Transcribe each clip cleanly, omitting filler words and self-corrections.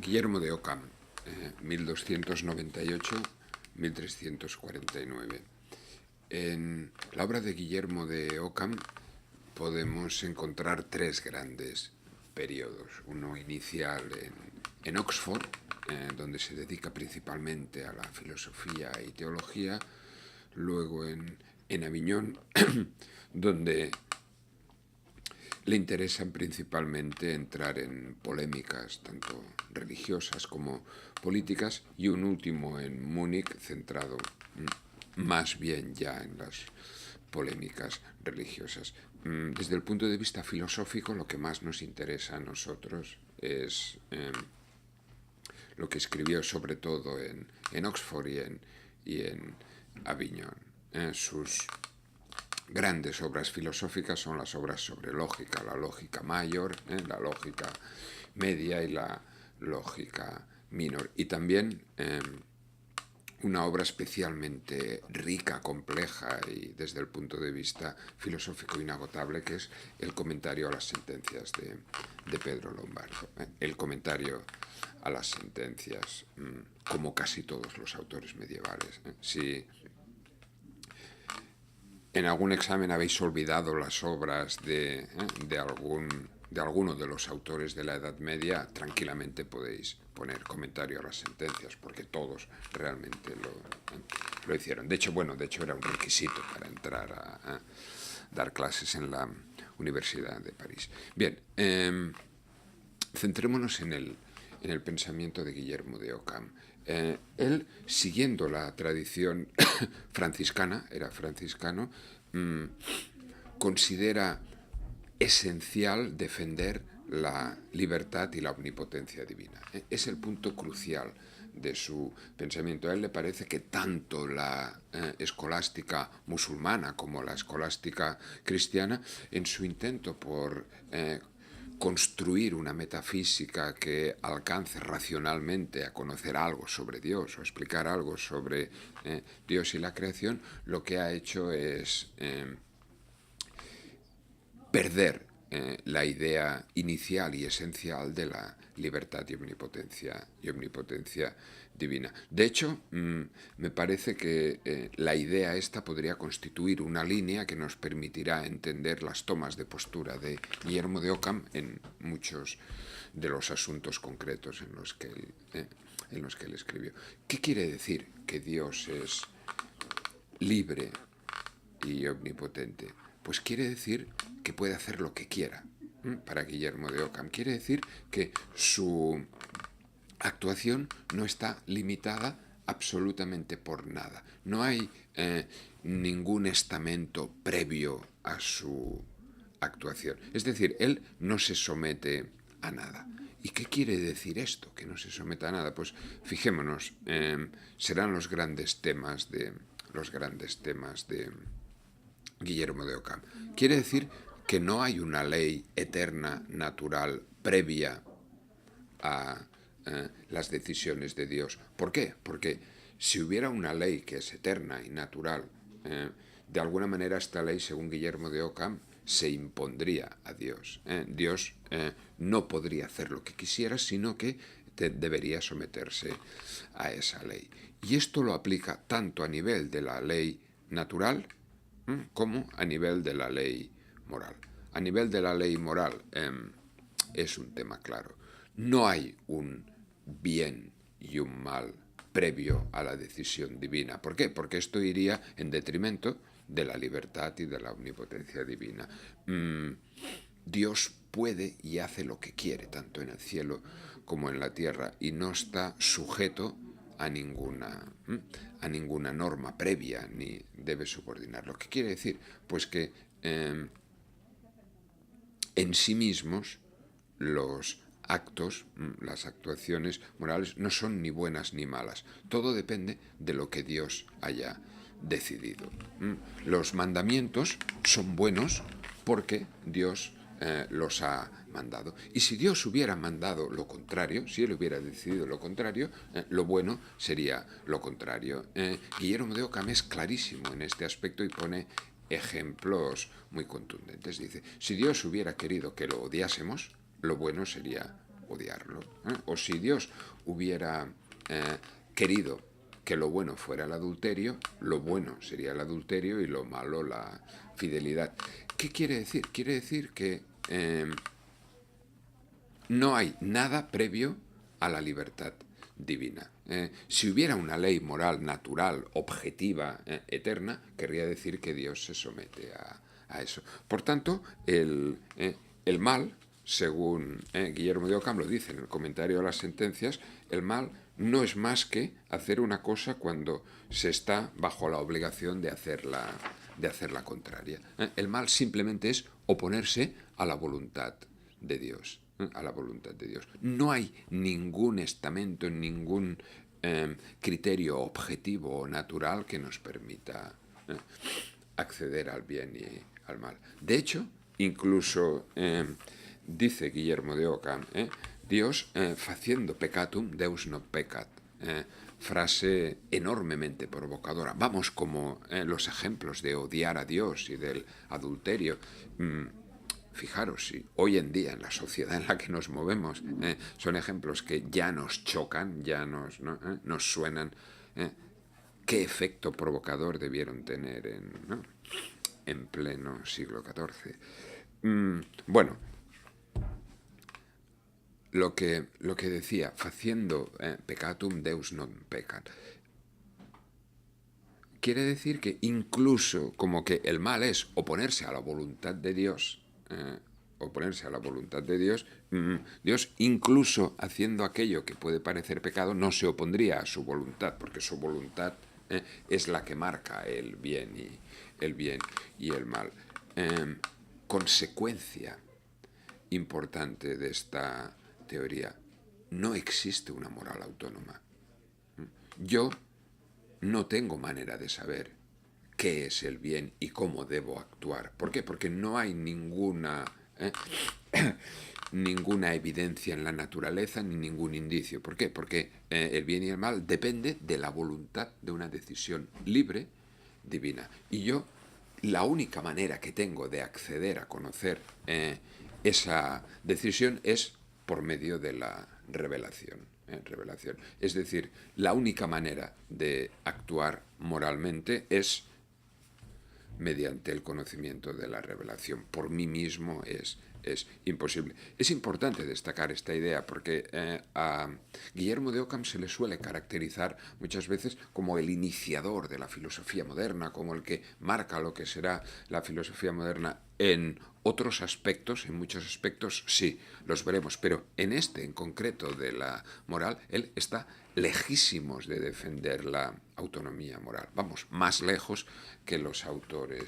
Guillermo de Ockham, 1298-1349. En la obra de Guillermo de Ockham podemos encontrar tres grandes periodos. Uno inicial en Oxford, donde se dedica principalmente a la filosofía y teología. Luego en Aviñón, donde le interesan principalmente entrar en polémicas tanto religiosas como políticas, y un último en Múnich, centrado más bien ya en las polémicas religiosas. Desde el punto de vista filosófico, lo que más nos interesa a nosotros es lo que escribió sobre todo en Oxford y en Aviñón. Sus grandes obras filosóficas son las obras sobre lógica, la lógica mayor, la lógica media y la lógica minor. Y también una obra especialmente rica, compleja y desde el punto de vista filosófico inagotable, que es el comentario a las sentencias de Pedro Lombardo. El comentario a las sentencias, como casi todos los autores medievales. Si en algún examen habéis olvidado las obras de alguno de los autores de la Edad Media, tranquilamente podéis poner comentario a las sentencias, porque todos realmente lo hicieron. De hecho era un requisito para entrar a dar clases en la Universidad de París. Bien, centrémonos en el pensamiento de Guillermo de Ockham. Él, siguiendo la tradición franciscana, era franciscano, considera esencial defender la libertad y la omnipotencia divina. Es el punto crucial de su pensamiento. A él le parece que tanto la escolástica musulmana como la escolástica cristiana, en su intento por construir una metafísica que alcance racionalmente a conocer algo sobre Dios o explicar algo sobre Dios y la creación, lo que ha hecho es perder la idea inicial y esencial de la libertad y omnipotencia divina. De hecho, me parece que la idea esta podría constituir una línea que nos permitirá entender las tomas de postura de Guillermo de Ockham en muchos de los asuntos concretos en los que él escribió. ¿Qué quiere decir que Dios es libre y omnipotente? Pues quiere decir que puede hacer lo que quiera. Para Guillermo de Ockham quiere decir que su actuación no está limitada absolutamente por nada. No hay ningún estamento previo a su actuación. Es decir, él no se somete a nada. ¿Y qué quiere decir esto, que no se someta a nada? Pues fijémonos, serán los grandes temas de Guillermo de Ockham. Quiere decir que no hay una ley eterna, natural, previa a las decisiones de Dios. ¿Por qué? Porque si hubiera una ley que es eterna y natural, de alguna manera esta ley, según Guillermo de Ockham, se impondría a Dios. Dios no podría hacer lo que quisiera, sino que debería someterse a esa ley. Y esto lo aplica tanto a nivel de la ley natural como a nivel de la ley moral. A nivel de la ley moral es un tema claro. No hay un bien y un mal previo a la decisión divina. ¿Por qué? Porque esto iría en detrimento de la libertad y de la omnipotencia divina. Dios puede y hace lo que quiere, tanto en el cielo como en la tierra, y no está sujeto a ninguna norma previa, ni debe subordinarlo. ¿Qué quiere decir? Pues que en sí mismos los actos, las actuaciones morales no son ni buenas ni malas. Todo depende de lo que Dios haya decidido. Los mandamientos son buenos porque Dios los ha mandado. Y si Dios hubiera mandado lo contrario, si Él hubiera decidido lo contrario, lo bueno sería lo contrario. Guillermo de Ockham es clarísimo en este aspecto y pone ejemplos muy contundentes. Dice, si Dios hubiera querido que lo odiásemos, lo bueno sería odiarlo. O si Dios hubiera querido que lo bueno fuera el adulterio, lo bueno sería el adulterio y lo malo la fidelidad. ¿Qué quiere decir? Quiere decir que no hay nada previo a la libertad divina. Si hubiera una ley moral natural, objetiva, eterna, querría decir que Dios se somete a eso. Por tanto, el mal, según Guillermo de Ockham lo dice en el comentario a las sentencias, el mal no es más que hacer una cosa cuando se está bajo la obligación de hacer la contraria. El mal simplemente es oponerse a la voluntad de Dios. A la voluntad de Dios. No hay ningún estamento, ningún criterio objetivo o natural que nos permita acceder al bien y al mal. De hecho, incluso dice Guillermo de Ockham, Dios faciendo peccatum, Deus non peccat. Frase enormemente provocadora. Vamos, como los ejemplos de odiar a Dios y del adulterio. Fijaros, si hoy en día en la sociedad en la que nos movemos son ejemplos que ya nos chocan, ya nos suenan. ¿Qué efecto provocador debieron tener en pleno siglo XIV? Bueno, lo que decía, faciendo peccatum Deus non peccat, quiere decir que incluso como que el mal es oponerse a la voluntad de Dios, Dios, incluso haciendo aquello que puede parecer pecado, no se opondría a su voluntad, porque su voluntad es la que marca el bien y el mal. Consecuencia importante de esta teoría: no existe una moral autónoma. Yo no tengo manera de saber qué es el bien y cómo debo actuar. ¿Por qué? Porque no hay ninguna evidencia en la naturaleza ni ningún indicio. ¿Por qué? Porque el bien y el mal depende de la voluntad, de una decisión libre, divina. Y yo, la única manera que tengo de acceder a conocer esa decisión es por medio de la revelación. Es decir, la única manera de actuar moralmente es mediante el conocimiento de la revelación. Por mí mismo es imposible. Es importante destacar esta idea porque a Guillermo de Ockham se le suele caracterizar muchas veces como el iniciador de la filosofía moderna, como el que marca lo que será la filosofía moderna. En otros aspectos, en muchos aspectos, sí, los veremos, pero en este en concreto de la moral, él está lejísimos de defender la autonomía moral. Vamos, más lejos que los autores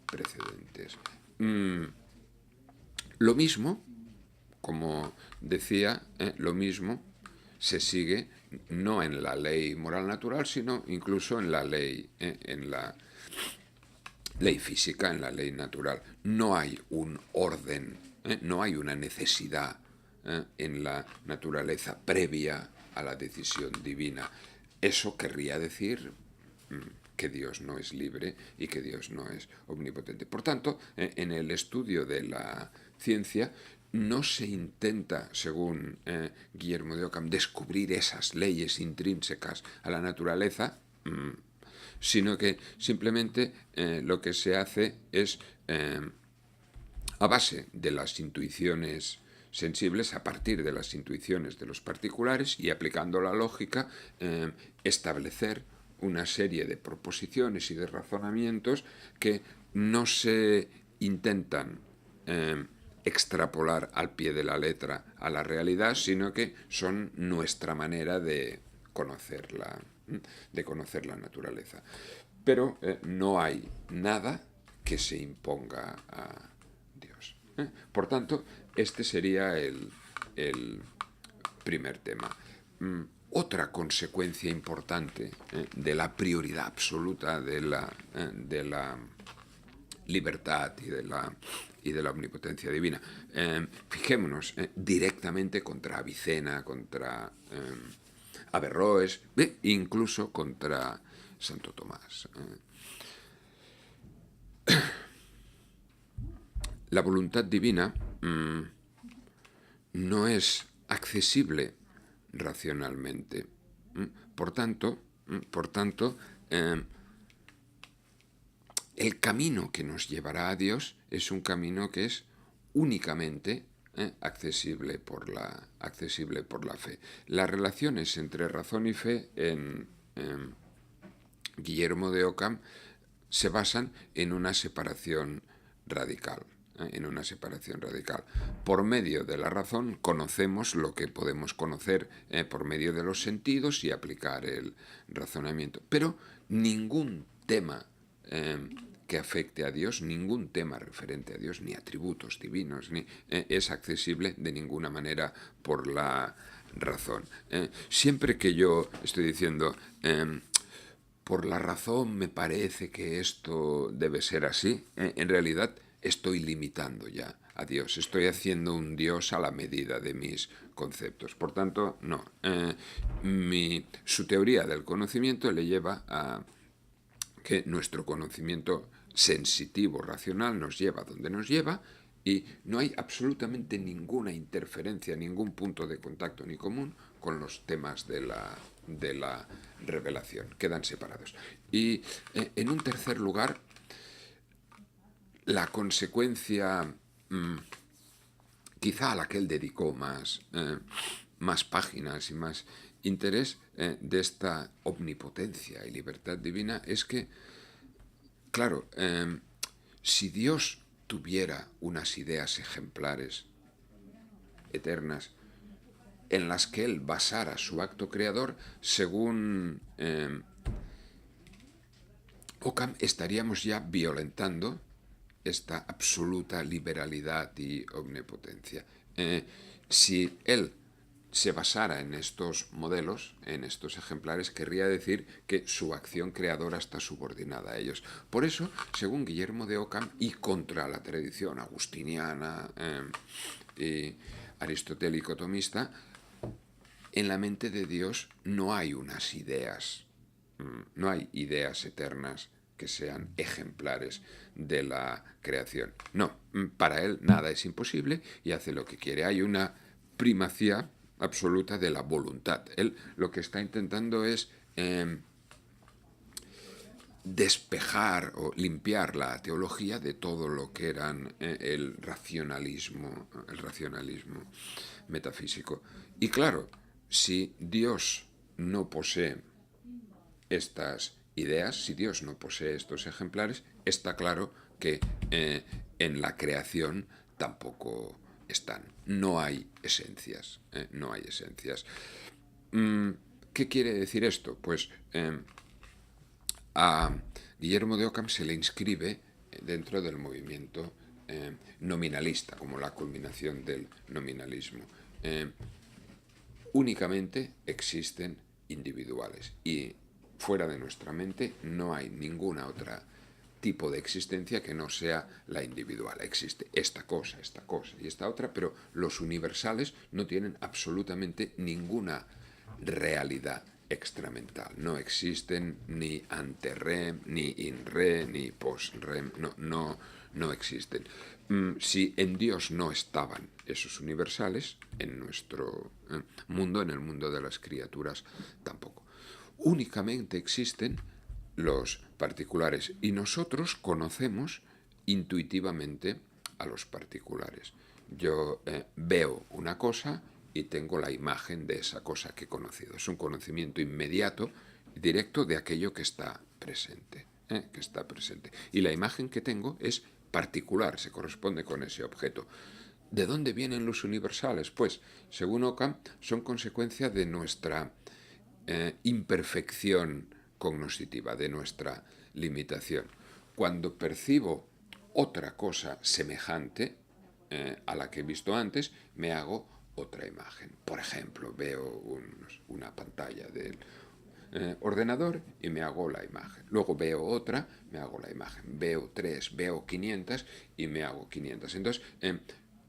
precedentes. Lo mismo, como decía, lo mismo se sigue no en la ley moral natural, sino incluso en la ley física, en la ley natural. No hay un orden, no hay una necesidad en la naturaleza previa a la decisión divina. Eso querría decir que Dios no es libre y que Dios no es omnipotente. Por tanto, en el estudio de la ciencia no se intenta, según Guillermo de Ockham, descubrir esas leyes intrínsecas a la naturaleza, sino que simplemente lo que se hace es, a base de las intuiciones sensibles, a partir de las intuiciones de los particulares y aplicando la lógica, establecer una serie de proposiciones y de razonamientos que no se intentan extrapolar al pie de la letra a la realidad, sino que son nuestra manera de conocer la naturaleza. Pero no hay nada que se imponga a Dios. Por tanto, este sería el primer tema. Otra consecuencia importante de la prioridad absoluta de la libertad y de la omnipotencia divina. Fijémonos directamente contra Avicena, contra Averroes, incluso contra Santo Tomás. La voluntad divina no es accesible racionalmente. Por tanto, el camino que nos llevará a Dios es un camino que es únicamente accesible por la fe. Las relaciones entre razón y fe en Guillermo de Ockham se basan en una separación radical. Por medio de la razón conocemos lo que podemos conocer por medio de los sentidos y aplicar el razonamiento. Pero ningún tema que afecte a Dios, ningún tema referente a Dios, ni atributos divinos, es accesible de ninguna manera por la razón. Siempre que yo estoy diciendo por la razón me parece que esto debe ser así, en realidad estoy limitando ya a Dios, estoy haciendo un Dios a la medida de mis conceptos. Por tanto, no. Su teoría del conocimiento le lleva a que nuestro conocimiento sensitivo, racional, nos lleva donde nos lleva, y no hay absolutamente ninguna interferencia, ningún punto de contacto ni común con los temas de la revelación. Quedan separados. Y en un tercer lugar, la consecuencia quizá a la que él dedicó más páginas y más interés de esta omnipotencia y libertad divina es que, claro, si Dios tuviera unas ideas ejemplares, eternas, en las que él basara su acto creador, según Ockham, estaríamos ya violentando esta absoluta liberalidad y omnipotencia. Si él se basara en estos modelos, en estos ejemplares, querría decir que su acción creadora está subordinada a ellos. Por eso, según Guillermo de Ockham, y contra la tradición agustiniana y aristotélico tomista, en la mente de Dios no hay unas ideas, no hay ideas eternas que sean ejemplares de la creación. No, para él nada es imposible y hace lo que quiere. Hay una primacía absoluta de la voluntad. Él lo que está intentando es despejar o limpiar la teología de todo lo que eran el racionalismo metafísico. Y claro, si Dios no posee estas ideas, si Dios no posee estos ejemplares, está claro que en la creación tampoco están. No hay esencias. No hay esencias. ¿Qué quiere decir esto? Pues a Guillermo de Ockham se le inscribe dentro del movimiento nominalista, como la culminación del nominalismo. Únicamente existen individuales y fuera de nuestra mente no hay ninguna otra tipo de existencia que no sea la individual. Existe esta cosa y esta otra, pero los universales no tienen absolutamente ninguna realidad extramental. No existen ni ante rem, ni in re, ni post rem. No existen. Si en Dios no estaban esos universales, en nuestro mundo, en el mundo de las criaturas, tampoco. Únicamente existen los particulares y nosotros conocemos intuitivamente a los particulares. Yo veo una cosa y tengo la imagen de esa cosa que he conocido. Es un conocimiento inmediato, directo de aquello que está presente. Y la imagen que tengo es particular, se corresponde con ese objeto. ¿De dónde vienen los universales? Pues, según Ockham, son consecuencia de nuestra imperfección cognoscitiva, de nuestra limitación. Cuando percibo otra cosa semejante a la que he visto antes, me hago otra imagen. Por ejemplo, veo una pantalla del ordenador y me hago la imagen. Luego veo otra, me hago la imagen. Veo 3, veo 500 y me hago 500. Entonces,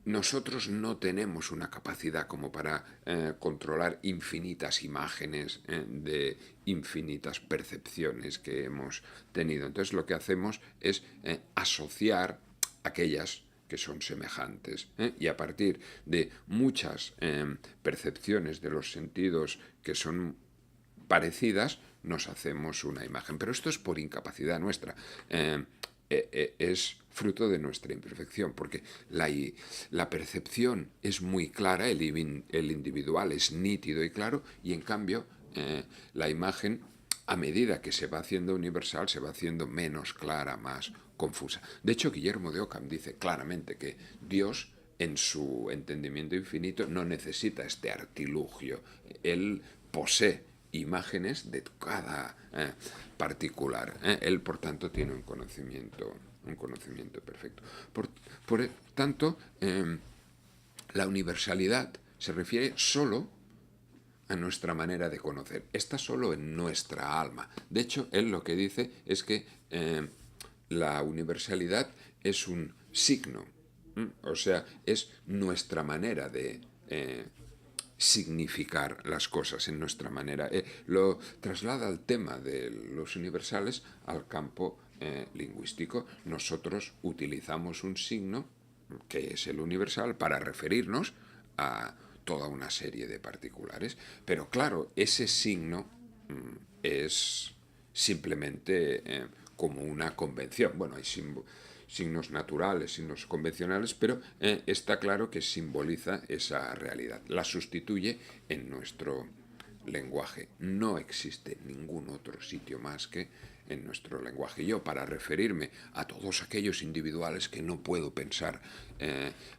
nosotros no tenemos una capacidad como para controlar infinitas imágenes de infinitas percepciones que hemos tenido. Entonces lo que hacemos es asociar aquellas que son semejantes, y a partir de muchas percepciones de los sentidos que son parecidas, nos hacemos una imagen. Pero esto es por incapacidad nuestra. Es fruto de nuestra imperfección, porque la percepción es muy clara, el individual es nítido y claro, y en cambio la imagen, a medida que se va haciendo universal, se va haciendo menos clara, más confusa. De hecho, Guillermo de Ockham dice claramente que Dios, en su entendimiento infinito, no necesita este artilugio. Él posee imágenes de cada particular. Él, por tanto, tiene un conocimiento perfecto. Por tanto, la universalidad se refiere solo a nuestra manera de conocer. Está solo en nuestra alma. De hecho, él lo que dice es que la universalidad es un signo. O sea, es nuestra manera de significar las cosas, en nuestra manera. Lo traslada al tema de los universales al campo lingüístico. Nosotros utilizamos un signo, que es el universal, para referirnos a toda una serie de particulares. Pero claro, ese signo es simplemente como una convención. Bueno, hay signos naturales, signos convencionales, pero está claro que simboliza esa realidad. La sustituye en nuestro lenguaje. No existe ningún otro sitio más que en nuestro lenguaje. Yo, para referirme a todos aquellos individuales que no puedo pensar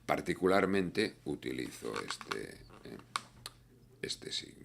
particularmente, utilizo este signo.